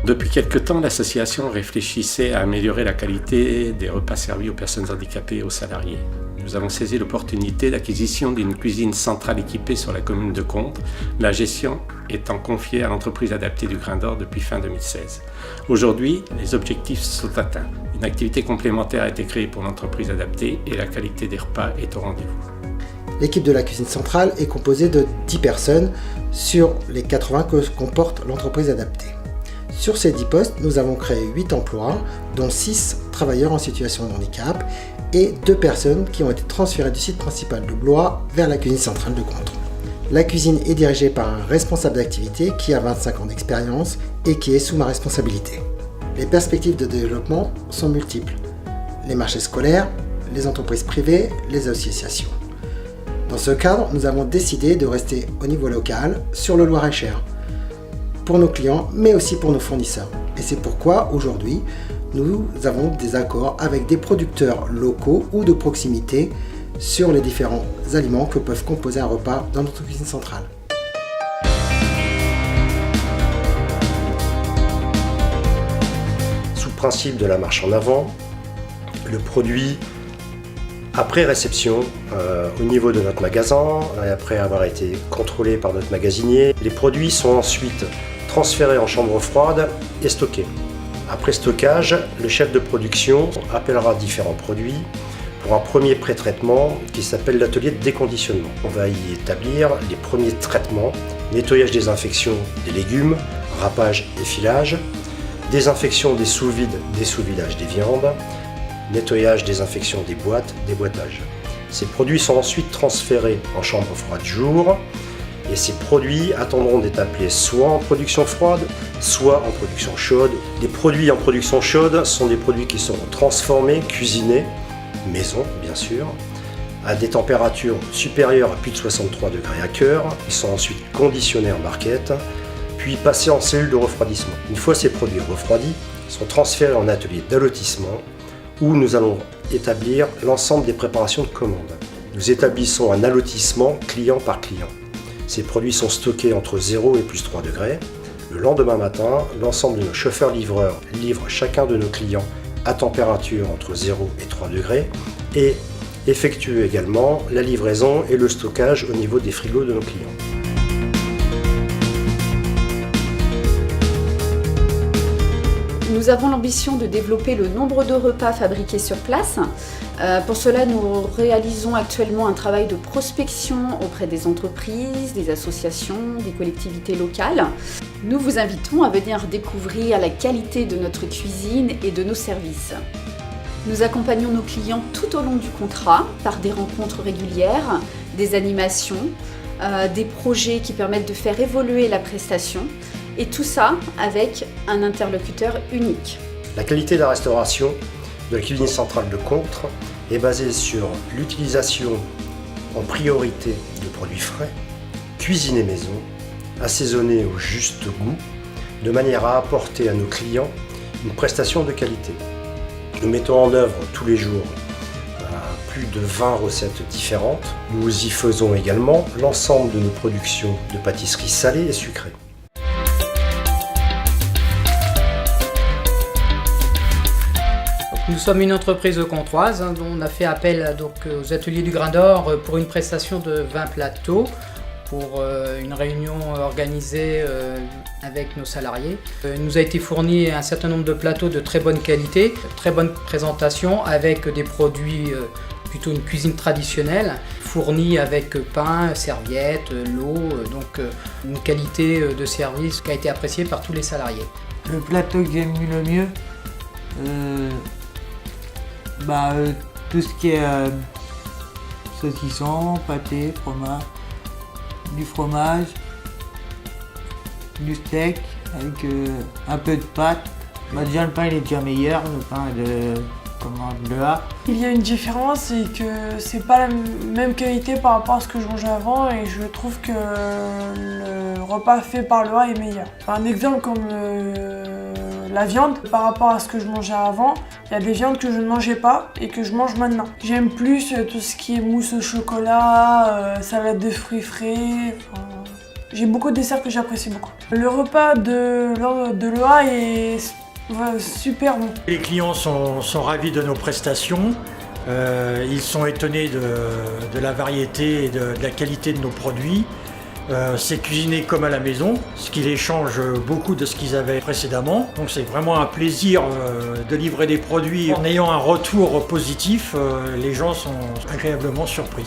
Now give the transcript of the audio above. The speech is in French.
Depuis quelque temps, l'association réfléchissait à améliorer la qualité des repas servis aux personnes handicapées et aux salariés. Nous avons saisi l'opportunité d'acquisition d'une cuisine centrale équipée sur la commune de Contres, la gestion étant confiée à l'entreprise adaptée du Grain d'Or depuis fin 2016. Aujourd'hui, les objectifs sont atteints. Une activité complémentaire a été créée pour l'entreprise adaptée et la qualité des repas est au rendez-vous. L'équipe de la cuisine centrale est composée de 10 personnes sur les 80 que comporte l'entreprise adaptée. Sur ces 10 postes, nous avons créé 8 emplois, dont 6 travailleurs en situation de handicap et 2 personnes qui ont été transférées du site principal de Blois vers la cuisine centrale de Contres. La cuisine est dirigée par un responsable d'activité qui a 25 ans d'expérience et qui est sous ma responsabilité. Les perspectives de développement sont multiples. Les marchés scolaires, les entreprises privées, les associations. Dans ce cadre, nous avons décidé de rester au niveau local, sur le Loir-et-Cher, pour nos clients, mais aussi pour nos fournisseurs. Et c'est pourquoi, aujourd'hui, nous avons des accords avec des producteurs locaux ou de proximité sur les différents aliments que peuvent composer un repas dans notre cuisine centrale. Sous le principe de la marche en avant, le produit après réception au niveau de notre magasin, et après avoir été contrôlé par notre magasinier, les produits sont ensuite transférés en chambre froide et stockés. Après stockage, le chef de production appellera différents produits pour un premier pré-traitement qui s'appelle l'atelier de déconditionnement. On va y établir les premiers traitements, nettoyage désinfection des légumes, râpage et filage, désinfection des sous-vides, des sous-vidages des viandes, nettoyage, désinfection des boîtes, déboîtage. Ces produits sont ensuite transférés en chambre froide jour et ces produits attendront d'être appelés soit en production froide, soit en production chaude. Les produits en production chaude sont des produits qui seront transformés, cuisinés, maison bien sûr, à des températures supérieures à plus de 63 degrés à cœur. Ils sont ensuite conditionnés en barquette, puis passés en cellule de refroidissement. Une fois ces produits refroidis, ils sont transférés en atelier d'allotissement où nous allons établir l'ensemble des préparations de commande. Nous établissons un allotissement client par client. Ces produits sont stockés entre 0 et plus 3 degrés. Le lendemain matin, l'ensemble de nos chauffeurs-livreurs livrent chacun de nos clients à température entre 0 et 3 degrés et effectuent également la livraison et le stockage au niveau des frigos de nos clients. Nous avons l'ambition de développer le nombre de repas fabriqués sur place. Pour cela, nous réalisons actuellement un travail de prospection auprès des entreprises, des associations, des collectivités locales. Nous vous invitons à venir découvrir la qualité de notre cuisine et de nos services. Nous accompagnons nos clients tout au long du contrat par des rencontres régulières, des animations, des projets qui permettent de faire évoluer la prestation. Et tout ça avec un interlocuteur unique. La qualité de la restauration de la cuisine centrale de Contres est basée sur l'utilisation en priorité de produits frais, cuisinés maison, assaisonnés au juste goût, de manière à apporter à nos clients une prestation de qualité. Nous mettons en œuvre tous les jours plus de 20 recettes différentes. Nous y faisons également l'ensemble de nos productions de pâtisseries salées et sucrées. Nous sommes une entreprise comtoise, dont on a fait appel aux ateliers du Grain d'Or pour une prestation de 20 plateaux pour une réunion organisée avec nos salariés. Il nous a été fourni un certain nombre de plateaux de très bonne qualité, très bonne présentation avec des produits plutôt une cuisine traditionnelle, fournie avec pain, serviettes, l'eau, donc une qualité de service qui a été appréciée par tous les salariés. Le plateau que j'aime le mieux, tout ce qui est saucisson, pâté, fromage, du fromage, du steak avec un peu de pâte. Déjà le pain il est déjà meilleur, le pain de là. Il y a une différence, c'est que c'est pas la même qualité par rapport à ce que je mangeais avant et je trouve que le repas fait par le A est meilleur. Un exemple comme la viande, par rapport à ce que je mangeais avant, il y a des viandes que je ne mangeais pas et que je mange maintenant. J'aime plus tout ce qui est mousse au chocolat, salade de fruits frais, J'ai beaucoup de desserts que j'apprécie beaucoup. Le repas de l'EA est super bon. Les clients sont ravis de nos prestations. Ils sont étonnés de la variété et de la qualité de nos produits. C'est cuisiné comme à la maison, ce qui les change beaucoup de ce qu'ils avaient précédemment. Donc c'est vraiment un plaisir de livrer des produits en ayant un retour positif. Les gens sont agréablement surpris.